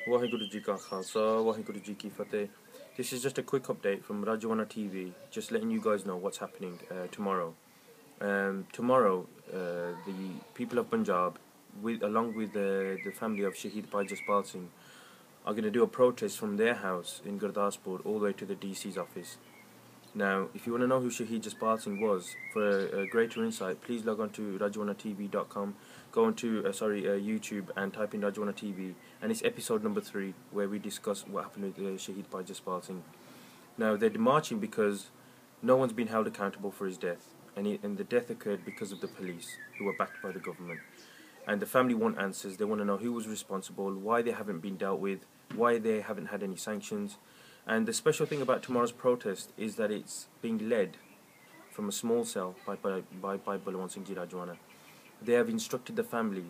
Waheguru Ji Ka Khalsa, Waheguru Ji Ki Fateh. This is just a quick update from RajoanaTV, just letting you guys know what's happening tomorrow. Tomorrow, the people of Punjab, along with the family of Shaheed Jaspal Singh, are going to do a protest from their house in Gurdaspur all the way to the DC's office. Now, if you want to know who Shaheed Jaspal Singh was, for a greater insight, please log on to RajoanaTV.com, go onto YouTube and type in RajoanaTV, and it's episode number 3 where we discuss what happened with Shaheed Jaspal Singh. Now, they're marching because no one's been held accountable for his death, and the death occurred because of the police, who were backed by the government. And the family want answers. They want to know who was responsible, why they haven't been dealt with, why they haven't had any sanctions. And the special thing about tomorrow's protest is that it's being led from a small cell by Balwant Singh Ji Rajoana. They have instructed the family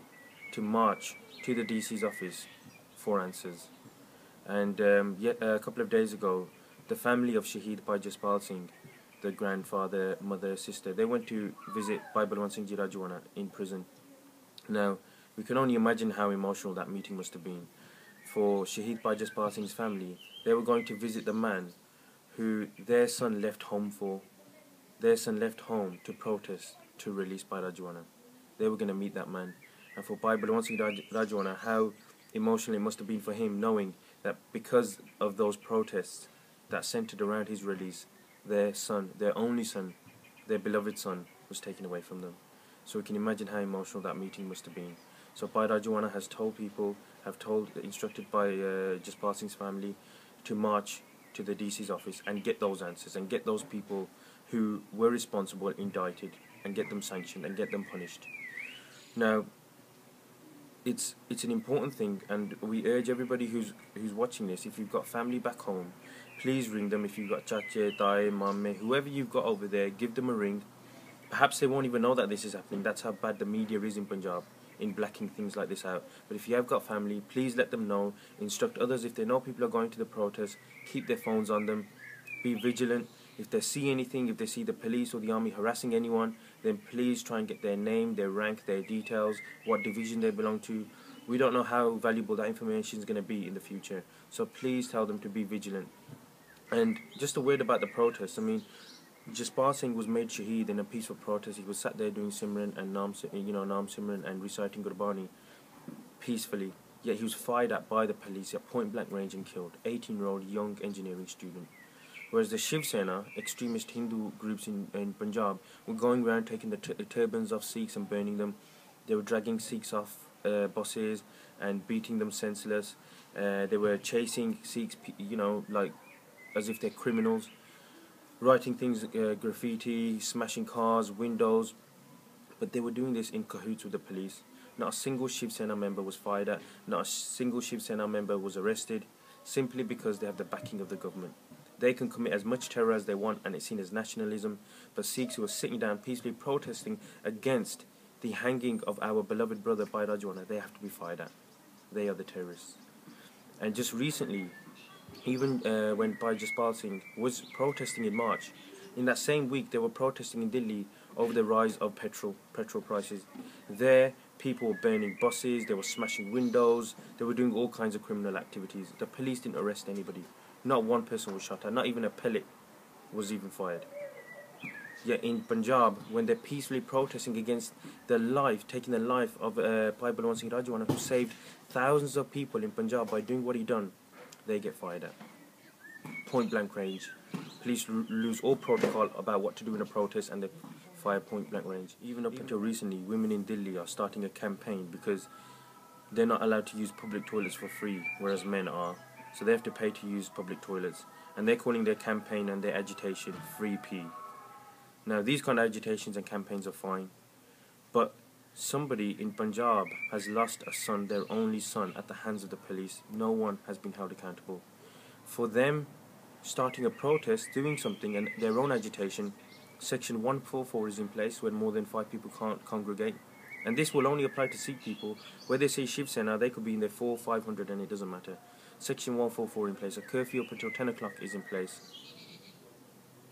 to march to the DC's office for answers. And yet a couple of days ago, the family of Shaheed Jaspal Singh, the grandfather, mother, sister, they went to visit Balwant Singh Ji Rajoana in prison. Now, we can only imagine how emotional that meeting must have been. For Shaheed Jaspal Singh's family, they were going to visit the man who their son left home for. Their son left home to protest to release Bhai Rajoana. They were going to meet that man. And for Balwant Singh Rajoana, how emotional it must have been for him, knowing that because of those protests that centered around his release, their son, their only son, their beloved son, was taken away from them. So we can imagine how emotional that meeting must have been. So Bhai Rajoana has told people, instructed by Jaspal Singh's family, to march to the DC's office and get those answers and get those people who were responsible indicted and get them sanctioned and get them punished. Now, it's an important thing, and we urge everybody who's watching this, if you've got family back home, please ring them. If you've got chache, tae, mamme, whoever you've got over there, give them a ring. Perhaps they won't even know that this is happening. That's how bad the media is in Punjab, in blacking things like this out. But if you have got family, please let them know. Instruct others. If they know people are going to the protest, keep their phones on them. Be vigilant. If they see anything, if they see the police or the army harassing anyone, then please try and get their name, their rank, their details, what division they belong to. We don't know how valuable that information is going to be in the future. So please tell them to be vigilant. And just a word about the protest. I mean, Jaspal Singh was made Shaheed in a peaceful protest. He was sat there doing Simran and Naam Simran and reciting Gurbani peacefully. Yet he was fired at by the police at point blank range and killed. 18-year-old young engineering student. Whereas the Shiv Sena, extremist Hindu groups in Punjab, were going around taking the turbans off Sikhs and burning them. They were dragging Sikhs off buses and beating them senseless. They were chasing Sikhs, like as if they're criminals. Writing things, graffiti, smashing cars, windows, but they were doing this in cahoots with the police. Not a single Shiv Sena member was fired at, not a single Shiv Sena member was arrested, simply because they have the backing of the government. They can commit as much terror as they want, and it's seen as nationalism, but Sikhs who are sitting down peacefully protesting against the hanging of our beloved brother Bhai Rajoana, they have to be fired at. They are the terrorists. And just recently, even when Bhai Jaspal Singh was protesting in March, in that same week they were protesting in Delhi over the rise of petrol prices. There, people were burning buses, they were smashing windows, they were doing all kinds of criminal activities. The police didn't arrest anybody. Not one person was shot at, not even a pellet was even fired. Yet in Punjab, when they're peacefully protesting against taking the life of Bhai Balwant Singh Rajoana, who saved thousands of people in Punjab by doing what he done, they get fired at. Point blank range. Police lose all protocol about what to do in a protest, and they fire point blank range. Even up until recently, women in Delhi are starting a campaign because they're not allowed to use public toilets for free, whereas men are. So they have to pay to use public toilets. And they're calling their campaign and their agitation Free Pee. Now, these kind of agitations and campaigns are fine, but somebody in Punjab has lost a son, their only son, at the hands of the police. No one has been held accountable. For them starting a protest, doing something, and their own agitation, Section 144 is in place when more than 5 people can't congregate. And this will only apply to Sikh people. Where they say Shiv Sena, they could be in there 400, 500, and it doesn't matter. Section 144 in place. A curfew up until 10 o'clock is in place.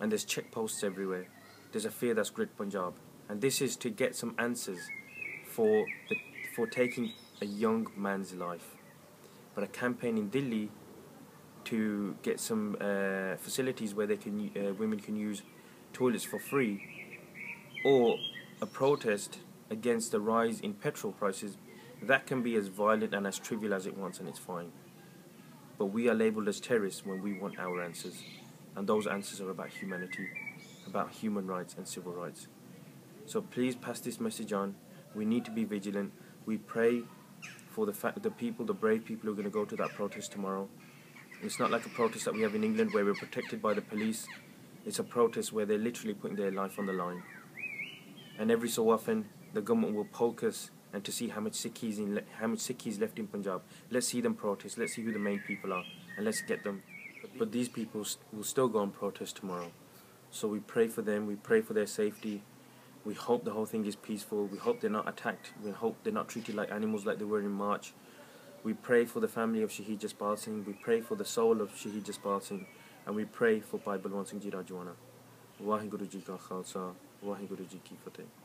And there's checkposts everywhere. There's a fear that's gripped Punjab. And this is to get some answers for taking a young man's life. but a campaign in Delhi to get some facilities where women can use toilets for free, or a protest against the rise in petrol prices, that can be as violent and as trivial as it wants, and it's fine. But we are labelled as terrorists when we want our answers, and those answers are about humanity, about human rights and civil rights. So please pass this message on. We need to be vigilant. We pray for the people, the brave people who are going to go to that protest tomorrow. It's not like a protest that we have in England where we're protected by the police. It's a protest where they're literally putting their life on the line. And every so often, the government will poke us, and to see how much Sikhis left in Punjab. Let's see them protest. Let's see who the main people are, and let's get them. But these people will still go and protest tomorrow. So we pray for them. We pray for their safety. We hope the whole thing is peaceful. We hope they're not attacked. We hope they're not treated like animals like they were in March. We pray for the family of Shaheed Jaspal Singh. We pray for the soul of Shaheed Jaspal Singh. And we pray for Bhai Rajoana Ji. Waheguru Ji Ka Khalsa, Waheguru Ji Ki Fateh.